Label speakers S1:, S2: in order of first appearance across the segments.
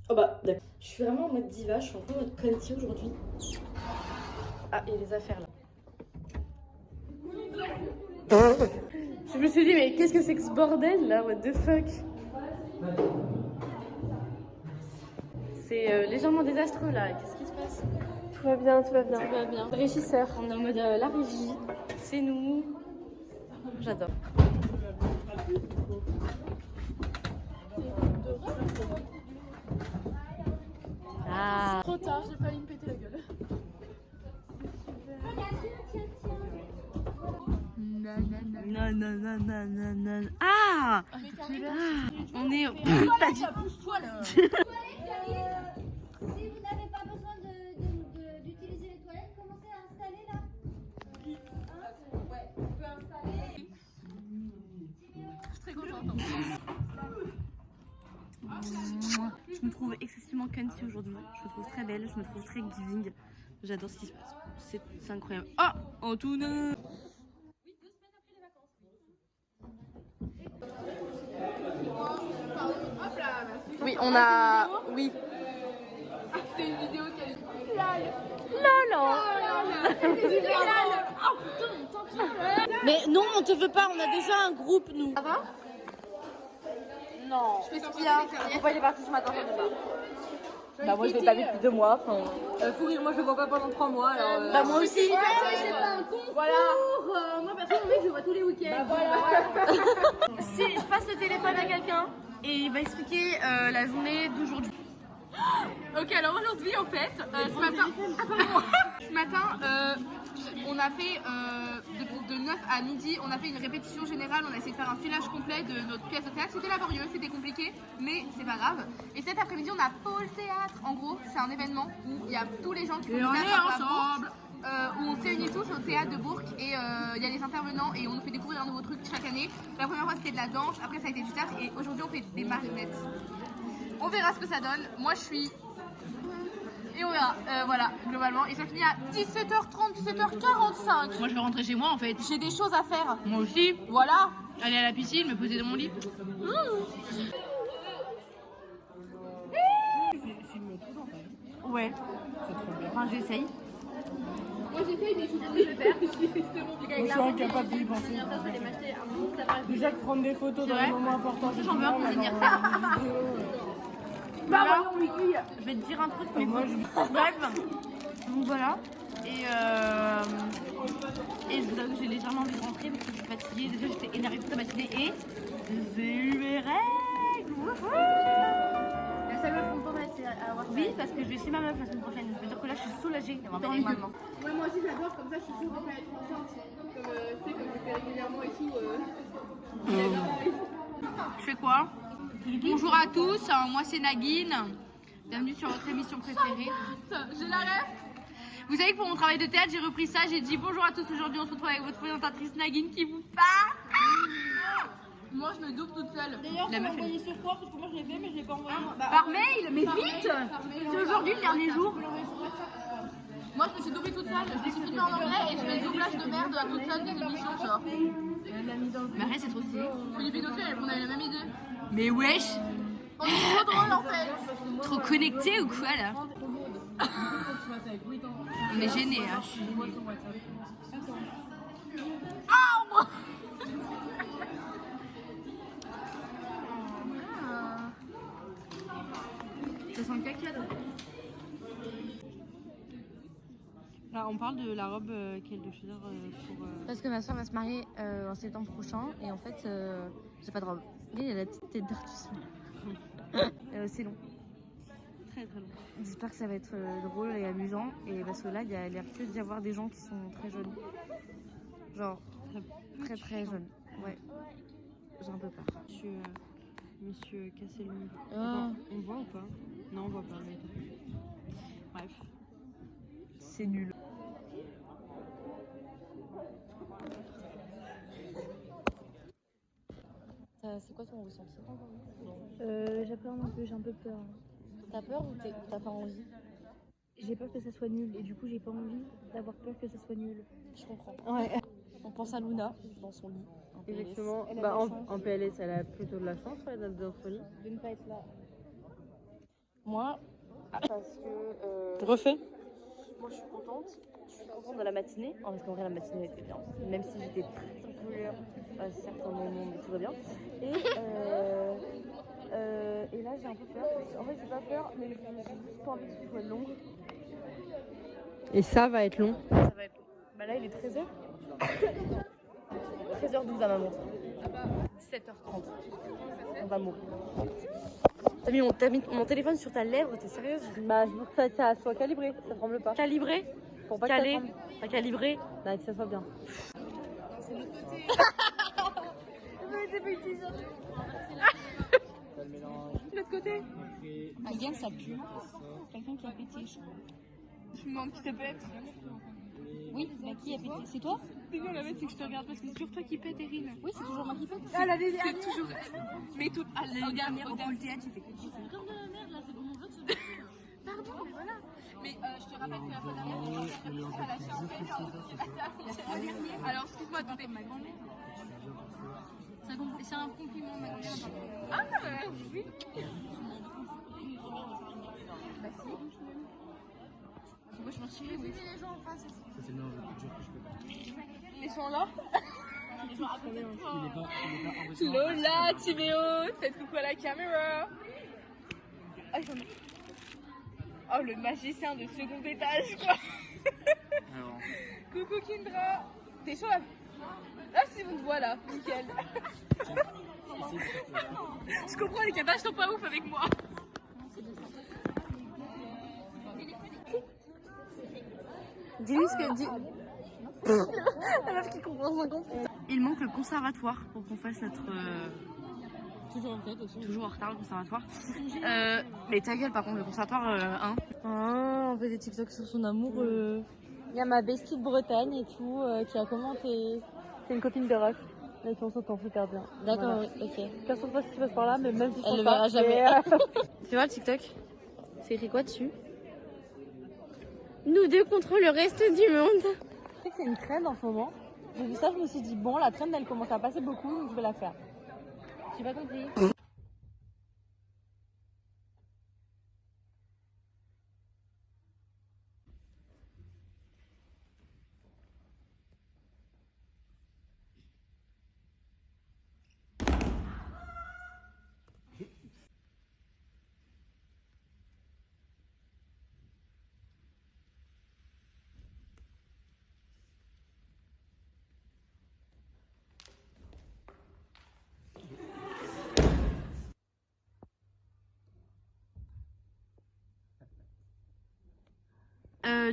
S1: Oh bah, d'accord. Je suis vraiment en mode diva, je suis un peu en mode Conti aujourd'hui. Ah, et les affaires là. Je me suis dit, mais qu'est-ce que c'est que ce bordel là? What the fuck? C'est légèrement désastreux là. Qu'est-ce qui se passe?
S2: Tout va bien, tout va bien.
S1: Tout va bien.
S2: Régisseur.
S1: On est en mode la régie. C'est nous. J'adore. Ah.
S2: Trop tard, j'ai failli me péter la gueule.
S1: Non, non, non, non, non, non. Ah, on est. T'as dit.
S2: Pousse-toi là.
S3: Si vous n'avez pas besoin d'utiliser les toilettes, commencez à installer là.
S2: Ouais, on peut installer. Je suis très contente.
S1: Je me trouve excessivement cunty aujourd'hui. Je me trouve très belle, je me trouve très giving. J'adore ce qui se passe. C'est incroyable. Oh, Antoine. Oui, on a. Oui.
S2: C'est une vidéo qui est
S1: Mais non, on te veut pas, on a déjà un groupe, nous.
S2: Ça va?
S1: Non.
S2: Je fais ce qu'il y a.
S1: Pourquoi il est parti ce matin?
S2: Bah moi je l'ai pas vu depuis 2 mois. Faut rire, moi je le vois pas pendant 3 mois. Alors,
S1: Bah, moi aussi.
S3: C'est pas un concours.
S2: Voilà.
S3: Moi personnellement, je le vois tous les week-ends.
S2: Bah voilà.
S1: Si je passe le téléphone à quelqu'un et il va expliquer la journée d'aujourd'hui.
S2: Ok, alors aujourd'hui en fait, ce matin, ce matin on a fait de 9 à midi, on a fait une répétition générale, on a essayé de faire un filage complet de notre pièce de théâtre. C'était laborieux, c'était compliqué, mais c'est pas grave. Et cet après-midi, on a Pôle Théâtre. En gros, c'est un événement où il y a tous les gens qui font du théâtre ensemble. Où on se réunit tous au théâtre de Bourg et il y a des intervenants et on nous fait découvrir un nouveau truc chaque année. La première fois c'était de la danse, après ça a été du théâtre et aujourd'hui on fait des marionnettes. On verra ce que ça donne. Moi je suis... Et on verra, voilà, globalement. Et ça finit à 17h30, 17h45.
S1: Moi je vais rentrer chez moi en fait.
S2: J'ai des choses à faire.
S1: Moi aussi.
S2: Voilà.
S1: Aller à la piscine, me poser dans mon lit. Ouais. Enfin j'essaye.
S2: Moi j'essaye, mais je peux le faire.
S4: Je suis incapable d'y penser. Déjà que prendre des photos dans les moments importants.
S1: J'en veux un pour mon anniversaire.
S2: Bah
S1: Là, je vais te dire un truc, mais moi je. Bref, donc voilà. Et je vous avoue que j'ai légèrement envie de rentrer parce que je suis fatiguée. Déjà, j'étais énervée toute la matinée et j'ai eu mes règles. Wouhou.
S2: La seule meuf contente c'est à avoir.
S1: Oui, parce que je vais chez ma meuf la semaine prochaine. Je veux dire que là, je suis soulagée d'avoir mes règles maintenant.
S2: Ouais, moi aussi j'adore, comme ça je suis sûre de pas être enceinte. Comme tu sais, comme je fais régulièrement et tout.
S1: Je fais quoi? Bonjour à tous, moi c'est Nagin. Bienvenue sur votre émission préférée.
S2: J'ai la rêve.
S1: Vous savez que pour mon travail de théâtre, j'ai repris ça. J'ai dit bonjour à tous. Aujourd'hui, on se retrouve avec votre présentatrice Nagin qui vous parle.
S2: Moi je me double toute seule.
S3: D'ailleurs,
S1: La
S3: vous
S1: meuf,
S3: m'envoyez sur quoi? Parce que moi je l'ai fait, mais je l'ai pas envoyé.
S1: Par mail, mais vite. C'est aujourd'hui le dernier jour.
S2: Moi je me suis doublée toute seule. Je me suis filmée en anglais et je fais le doublage de merde à toute seule des émissions, genre.
S1: Mais arrête, c'est trop stylé.
S2: Philippine aussi, on avait la même idée.
S1: Mais wesh,
S2: On est trop drôle en fait.
S1: trop connecté ou quoi là? On est gênés, hein. Je suis gênée. Ça sent le caca là. Là, on parle de la robe qu'elle doit choisir pour.
S5: Parce que ma soeur va se marier en septembre prochain et en fait j'ai pas de robe. Il y a la petite tête d'Artus. C'est long.
S1: Très très long.
S5: J'espère que ça va être drôle et amusant et parce que là il y a l'air que d'y avoir des gens qui sont très jeunes. Genre très très jeunes. Ouais. J'ai un peu peur.
S1: Monsieur Casselou.
S5: Ah.
S1: On voit ou pas? Non, on voit pas. Mais... Bref.
S5: C'est nul. C'est quoi ton ressenti?
S6: J'ai peur un peu, j'ai un peu peur.
S5: T'as peur ou t'as pas envie?
S6: J'ai peur que ça soit nul et du coup j'ai pas envie d'avoir peur que ça soit nul.
S5: Je comprends.
S6: Ouais.
S5: On pense à Luna dans son lit. en PLS.
S4: Effectivement,
S6: Elle a
S4: bah,
S6: de la chance.
S4: en PLS, elle a plutôt de la chance, ouais, d'être dans son lit.
S6: De ne pas être là.
S5: Moi, parce que...
S4: Refais.
S5: Moi, je suis contente. Je suis contente de la matinée. Oh, parce qu'en vrai, la matinée était bien. Même si j'étais très en couleur à certains moments, mais tout va bien. Et là, j'ai un peu peur. En fait, j'ai pas peur, mais j'ai juste pas envie que ce soit long.
S4: Et ça va être long.
S5: Ça va être long. Bah là, il est 13h. 13h12 à ma montre. 17h30. On va mourir. T'as mis mon téléphone sur ta lèvre, t'es sérieuse?
S6: Bah, je veux que ça soit calibré, ça tremble pas.
S5: Calibré?
S6: Pour pas
S5: Calé?
S6: que ça tremble.
S5: Pas calibré?
S6: Bah, que ça soit bien.
S2: De l'autre côté.
S1: Again, ça pue. Quelqu'un qui a pété.
S2: Je me demande qui te pète.
S1: Oui, bah qui a pété? C'est toi?
S2: C'est quoi la bête, c'est que je te regarde parce que c'est toujours toi qui pète, Erin.
S1: Oui, c'est toujours moi qui pète.
S2: Ah, la dernière. C'est toujours. Mais tout. Ah,
S1: La dernière au
S2: regarde.
S1: pôle théâtre, j'ai fait comme de la merde là, c'est pour mon vlog.
S2: Pardon, mais voilà. Mais je te rappelle que la fois dernière, tu as lâché un fait. Alors, excuse-moi, attendez, ma grand-mère.
S1: C'est un compliment, ma grand-mère.
S2: Ah, oui.
S1: Bah si. Moi je m'en tirais, oui.
S2: Les gens en face. Les gens là. Lola, Timéo, faites coucou à la caméra. Oh, le magicien de second étage, quoi. Coucou Kindra. T'es chaud là? Ah, c'est bon, voilà, nickel. Je comprends, les catages sont pas ouf avec moi.
S5: Dis-lui ce que dit. La meuf qui comprend 50. Il manque le conservatoire pour qu'on fasse notre. Toujours en retard le conservatoire. Mais ta gueule, par contre, le conservatoire 1.
S6: Ah, on fait des TikTok sur son amour. Il y a ma bestie de Bretagne et tout qui a commenté. C'est une copine de Rock. Avec qui on s'entend super bien.
S5: D'accord,
S6: Voilà.
S5: oui, ok.
S6: Personne ne sait ce qui passe par là, mais même si
S5: Elle
S6: je
S5: le
S6: pense
S5: verra
S6: pas,
S5: jamais.
S6: mais,
S5: Tu vois le TikTok? C'est écrit quoi dessus? Nous deux contre le reste du monde.
S6: Je sais que c'est une trend en ce moment. J'ai vu ça, je me suis dit, bon, la trend elle commence à passer beaucoup, donc je vais la faire.
S5: J'ai pas compris.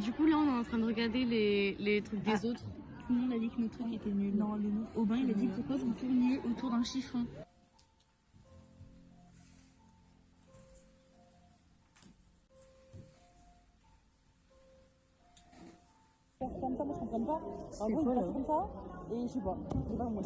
S5: Du coup, là, on est en train de regarder les trucs des autres. Tout le monde a dit que notre truc était nul. Non, le nôtre. Aubin, il a dit pourquoi vous tourniez autour d'un chiffon.
S6: Comme ça, moi je comprends pas. En gros, il passe comme ça, et je sais pas. Je sais pas moi.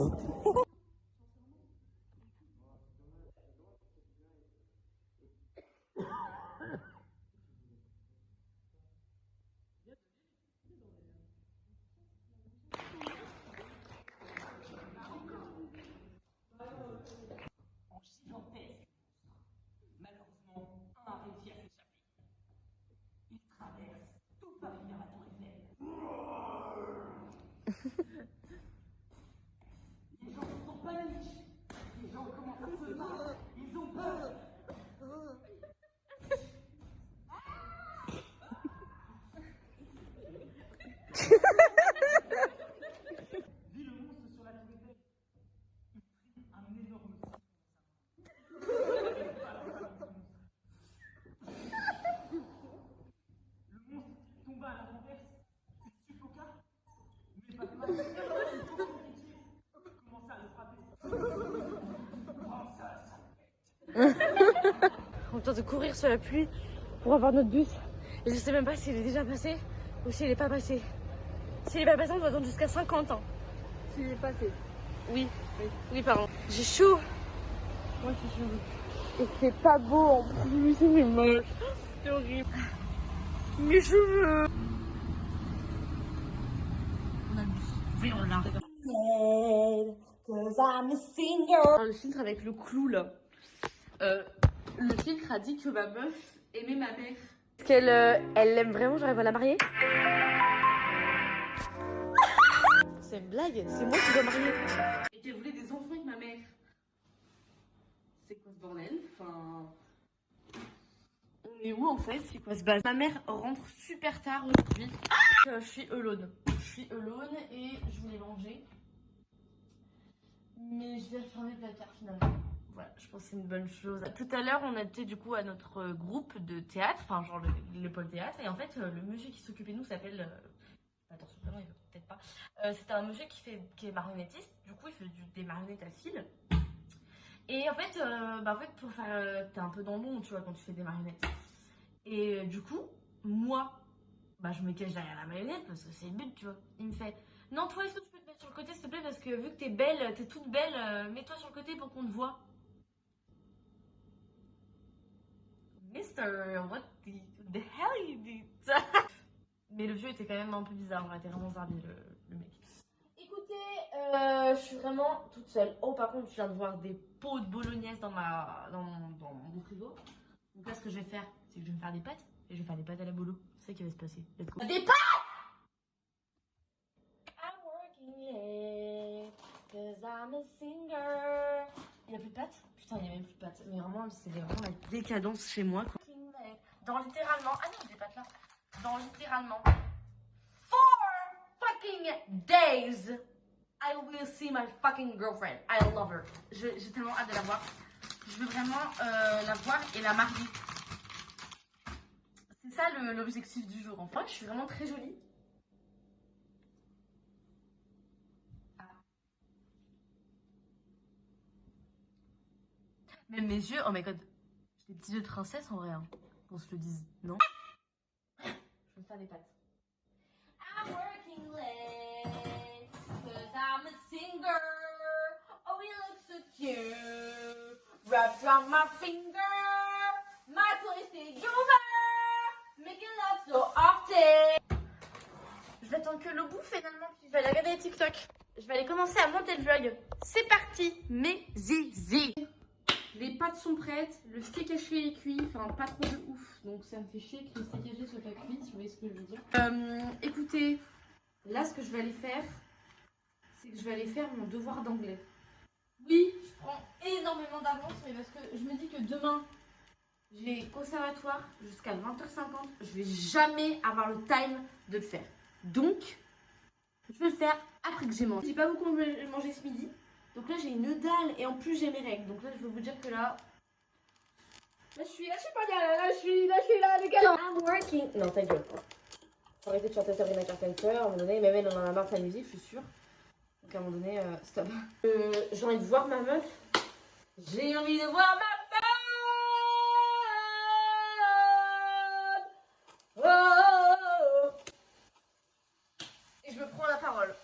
S5: On tente de courir sur la pluie pour avoir notre bus. Et je sais même pas s'il est déjà passé ou s'il est pas passé. S'il est pas passé, on doit attendre jusqu'à 50 ans.
S6: S'il est passé.
S5: Oui. Oui, pardon. J'ai chaud.
S6: Moi je suis chaud. Et c'est pas beau en plus, c'est moche.
S5: C'est horrible. Mes cheveux. On a le bus. Oui, on l'a. Alors, le filtre avec le clou là. Le filtre a dit que ma meuf
S1: aimer ma mère.
S6: Est-ce qu'elle elle l'aime vraiment, j'arrive à la marier? C'est une blague, c'est moi qui dois marier.
S1: Et qu'elle voulait des enfants avec ma mère. C'est quoi ce bordel? Enfin... On est où en fait? C'est quoi ce bazar? Ma mère rentre super tard aujourd'hui. Je suis alone. Je suis alone et je voulais manger. Mais je vais refermer le placard finalement. Voilà, je pense que c'est une bonne chose. Tout à l'heure, on était du coup à notre groupe de théâtre, enfin genre le pôle théâtre. Et en fait, le monsieur qui s'occupait de nous s'appelle... Attention, vraiment, il veut peut-être pas. C'était un monsieur qui est marionnettiste. Du coup, il fait des marionnettes à fil. Et en fait, pour faire... t'es un peu dans l'ombre, tu vois, quand tu fais des marionnettes. Et du coup, moi, je me cache derrière la marionnette parce que c'est le but, tu vois. Il me fait, non, toi, est-ce que tu peux te mettre sur le côté, s'il te plaît, parce que vu que t'es belle, t'es toute belle, mets-toi sur le côté pour qu'on te voit. Mister, what the hell you did? Mais le vieux était quand même un peu bizarre, il était vraiment zarbi le mec. Écoutez, je suis vraiment toute seule. Oh, par contre, je viens de voir des pots de bolognaise dans mon frigo. Donc là, ce que je vais faire, c'est que je vais me faire des pâtes. Et je vais faire des pâtes à la bolo. C'est ça qui va se passer. Let's go. Des pâtes! I'm working late, cause I'm a singer. Il n'y a plus de pâtes? Putain, il n'y a même plus de pâtes. Mais vraiment, c'est vraiment la décadence chez moi, quoi. Dans littéralement... Ah non, des pâtes là. Dans littéralement 4 fucking days, I will see my fucking girlfriend. I love her. J'ai tellement hâte de la voir. Je veux vraiment la voir et la marier. C'est ça l'objectif du jour. Enfin, je suis vraiment très jolie. Ah. Même mes yeux, oh my god. J'ai des petits yeux de princesse en vrai, hein, qu'on se le dise, non? Je vais me faire des pâtes. I'm working late, cause I'm a singer. Oh, you look so cute. Wrapped around my finger. My place is over. Making love so often. Je vais attendre que le bout finalement, puis je vais aller regarder les TikTok. Je vais aller commencer à monter le vlog. C'est parti, mes zizis. Les pâtes sont prêtes, le steak haché est cuit, enfin pas trop de ouf, donc ça me fait chier que le steak haché soit pas cuit, si vous voyez ce que je veux dire. Écoutez, là ce que je vais aller faire, c'est que je vais aller faire mon devoir d'anglais. Oui, je prends énormément d'avance, mais parce que je me dis que demain, j'ai conservatoire jusqu'à 20h50, je vais jamais avoir le time de le faire. Donc, je vais le faire après que j'ai mangé. J'ai pas beaucoup mangé ce midi. Donc là j'ai une dalle et en plus j'ai mes règles. Donc là je veux vous dire que là je suis pas bien là, je suis là les gars. I'm working. Non ta gueule. Faut arrêter de chanter Sabrina Carpenter. À un moment donné, même elle en a marre de sa musique, je suis sûre. Donc à un moment donné, stop. J'ai envie de voir ma meuf. J'ai envie de voir ma femme. Oh. Et je me prends la parole.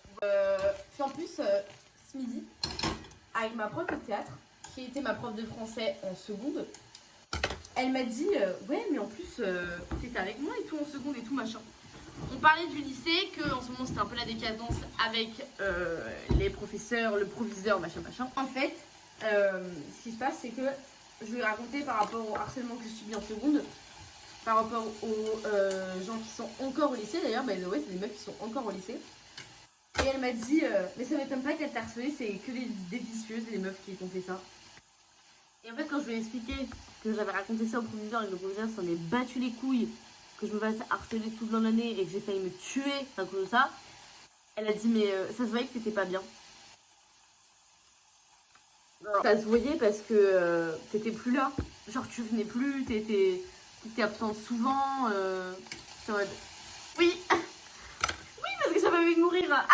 S1: Puis en plus, ce midi, avec ma prof de théâtre, qui était ma prof de français en seconde, elle m'a dit ouais mais en plus t'étais avec moi et tout en seconde et tout machin. On parlait du lycée, que en ce moment c'était un peu la décadence avec les professeurs, le proviseur, machin machin. En fait, ce qui se passe c'est que je lui ai raconté par rapport au harcèlement que je subis en seconde, par rapport aux gens qui sont encore au lycée d'ailleurs, by the way c'est des meufs qui sont encore au lycée. Et elle m'a dit, mais ça m'étonne pas qu'elle t'a harcelé, c'est que des vicieuses, les meufs qui ont fait ça. Et en fait, quand je lui ai expliqué que j'avais raconté ça au proviseur et que le proviseur s'en est battu les couilles, que je me fasse harceler toute l'année et que j'ai failli me tuer à cause de ça, elle a dit, mais ça se voyait que t'étais pas bien. Alors, ça se voyait parce que t'étais plus là. Genre, tu venais plus, t'étais absente souvent. Oui. Parce que j'avais envie de mourir.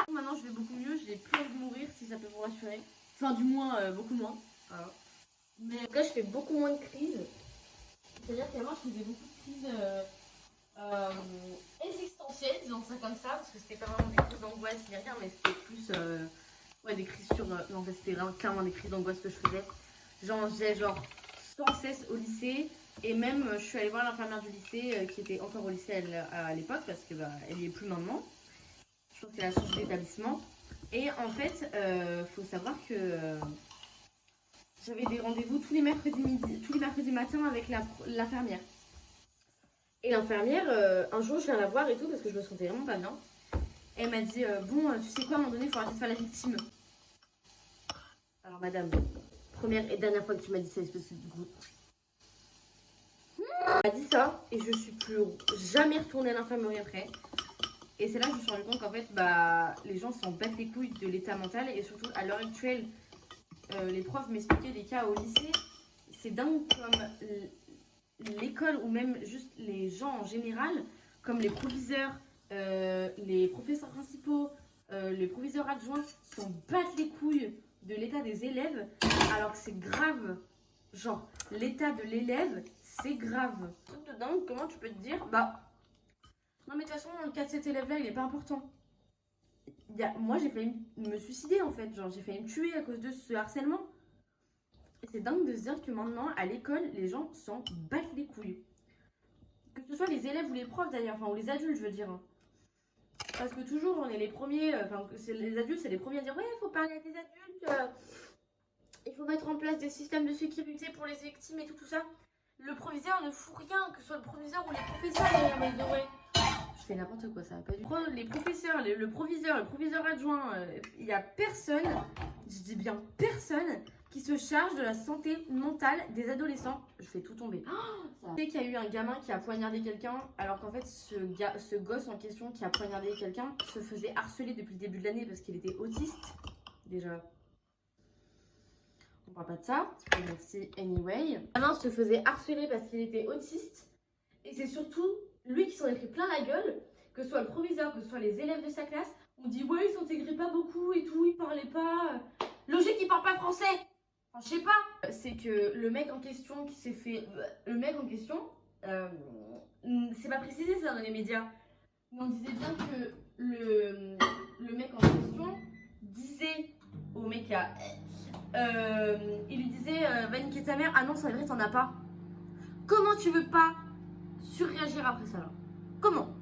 S1: Maintenant je vais beaucoup mieux, j'ai plus envie de mourir si ça peut vous rassurer. Enfin du moins beaucoup moins. Voilà. Mais là je fais beaucoup moins de crises. C'est-à-dire qu'avant je faisais beaucoup de crises existentielles, disons ça comme ça, parce que c'était pas vraiment des crises d'angoisse ni rien, mais c'était plus ouais, des crises sur... non c'était vraiment clairement des crises d'angoisse que je faisais. J'en faisais genre sans cesse au lycée. Et même, je suis allée voir l'infirmière du lycée qui était encore au lycée à l'époque parce que elle y est plus maintenant. Je pense qu'elle a changé d'établissement. Et en fait, faut savoir que j'avais des rendez-vous tous les mercredis matins avec l'infirmière. Et l'infirmière, un jour, je viens la voir et tout parce que je me sentais vraiment pas bien. Elle m'a dit bon, tu sais quoi, à un moment donné, il faut arrêter de faire la victime. Alors, madame, première et dernière fois que tu m'as dit ça, espèce de gros. Elle m'a dit ça et je suis plus jamais retournée à l'infirmerie après. Et c'est là que je me suis rendu compte qu'en fait, bah, les gens s'en battent les couilles de l'état mental et surtout à l'heure actuelle, les profs m'expliquaient des cas au lycée. C'est dingue comme l'école ou même juste les gens en général, comme les proviseurs, les professeurs principaux, les proviseurs adjoints, s'en battent les couilles de l'état des élèves, alors que c'est grave. Genre, l'état de l'élève, c'est grave. Truc de dingue, comment tu peux te dire, bah, non mais de toute façon, le cas de cet élève-là, il est pas important. Moi, j'ai failli me suicider en fait, genre j'ai failli me tuer à cause de ce harcèlement. Et c'est dingue de se dire que maintenant, à l'école, les gens s'en battent les couilles. Que ce soit les élèves ou les profs d'ailleurs, enfin, ou les adultes, je veux dire. Parce que toujours, on est les premiers, enfin, les adultes, c'est les premiers à dire ouais, il faut parler à des adultes, il faut mettre en place des systèmes de sécurité pour les victimes et tout ça. Le proviseur ne fout rien, que ce soit le proviseur ou les professeurs, mais ouais. Je fais n'importe quoi, ça va pas du tout. Les professeurs, le proviseur adjoint, il n'y a personne, je dis bien personne, qui se charge de la santé mentale des adolescents. Je fais tout tomber. Je sais qu'il y a eu un gamin qui a poignardé quelqu'un, alors qu'en fait, ce gosse en question qui a poignardé quelqu'un se faisait harceler depuis le début de l'année parce qu'il était autiste. Déjà, on parle pas de ça. Merci anyway. Le gamin se faisait harceler parce qu'il était autiste. Et c'est surtout lui qui s'en est pris plein la gueule, que ce soit le proviseur, que ce soit les élèves de sa classe. On dit ouais, il s'intégrait pas beaucoup et tout, il parlait pas. Logique, il parle pas français. Enfin, je sais pas. C'est que le mec en question qui s'est fait. Le mec en question, c'est pas précisé ça dans les médias. Mais on disait bien que le mec en question disait au mec il lui disait va niquer ta mère. Ah non, c'est vrai, t'en as pas. Comment tu veux pas surréagir après ça là? Comment?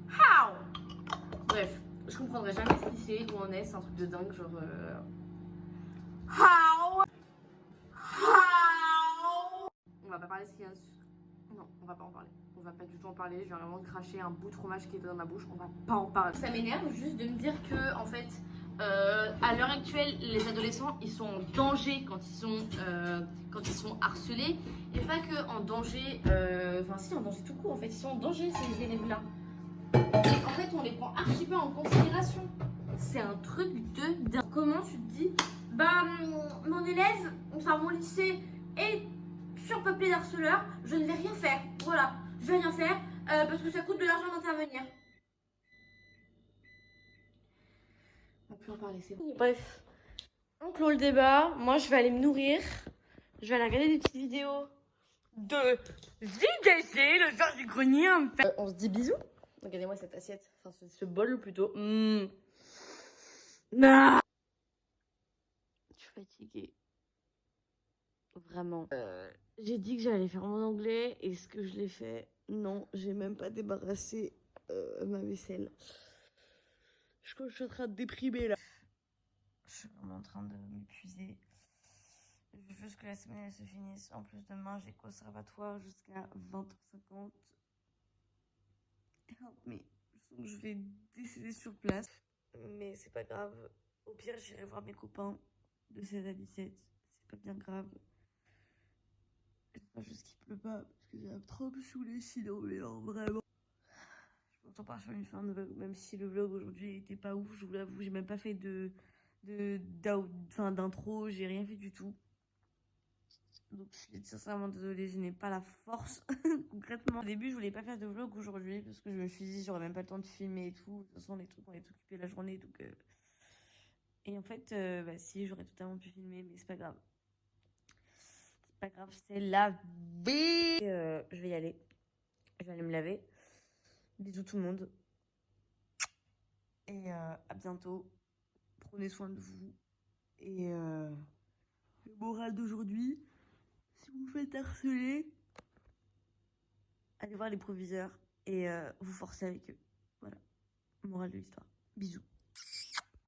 S1: How? Bref, je comprendrai jamais ce qui c'est, où on est, c'est un truc de dingue, genre How? On va pas parler de ce qu'il y a. Non, on va pas en parler. On va pas du tout en parler. Je viens vraiment de cracher un bout de fromage qui était dans ma bouche. On va pas en parler. Ça m'énerve juste de me dire que, en fait, à l'heure actuelle, les adolescents, ils sont en danger quand ils sont harcelés. Et pas que en danger, enfin si, en danger tout court. En fait, ils sont en danger, ces élèves-là. Et en fait, on les prend archi peu en considération. C'est un truc de dingue. Comment tu te dis, bah, mon élève, enfin mon lycée est surpeuplé d'harceleurs, je ne vais rien faire. Voilà, je vais rien faire parce que ça coûte de l'argent d'intervenir. On va plus en parler, c'est bon. Bref, on clôt le débat. Moi, je vais aller me nourrir. Je vais aller regarder des petites vidéos de JDC, le Georges du Grenier. On se dit bisous. Regardez-moi cette assiette, enfin ce bol plutôt. Ah. Je suis fatiguée. Vraiment. J'ai dit que j'allais faire mon anglais. Est-ce que je l'ai fait? Non, j'ai même pas débarrassé ma vaisselle. Je suis en train de déprimer là. Je suis vraiment en train de m'épuiser. Je veux juste que la semaine elle se finisse. En plus, demain j'ai conservatoire jusqu'à 20h50. Help me. Je vais décéder sur place. Mais c'est pas grave. Au pire, j'irai voir mes copains de 16 à 17. C'est pas bien grave. J'espère juste qu'il pleut pas. Parce que j'ai trop me saouler sinon. Mais non, vraiment. Je m'entends pas faire une fin de vlog. Même si le vlog aujourd'hui était pas ouf. Je vous l'avoue, j'ai même pas fait d'intro. J'ai rien fait du tout. Donc je suis sincèrement désolée, je n'ai pas la force concrètement. Au début je voulais pas faire de vlog aujourd'hui parce que je me suis dit j'aurais même pas le temps de filmer et tout. De toute façon les trucs on est occupés la journée donc et en fait bah si j'aurais totalement pu filmer mais c'est pas grave. C'est pas grave, c'est la vie. Je vais y aller. Je vais aller me laver. Bisous tout le monde. Et à bientôt. Prenez soin de vous. Et le moral d'aujourd'hui. Si vous vous faites harceler, allez voir les proviseurs et vous forcez avec eux. Voilà, morale de l'histoire. Bisous.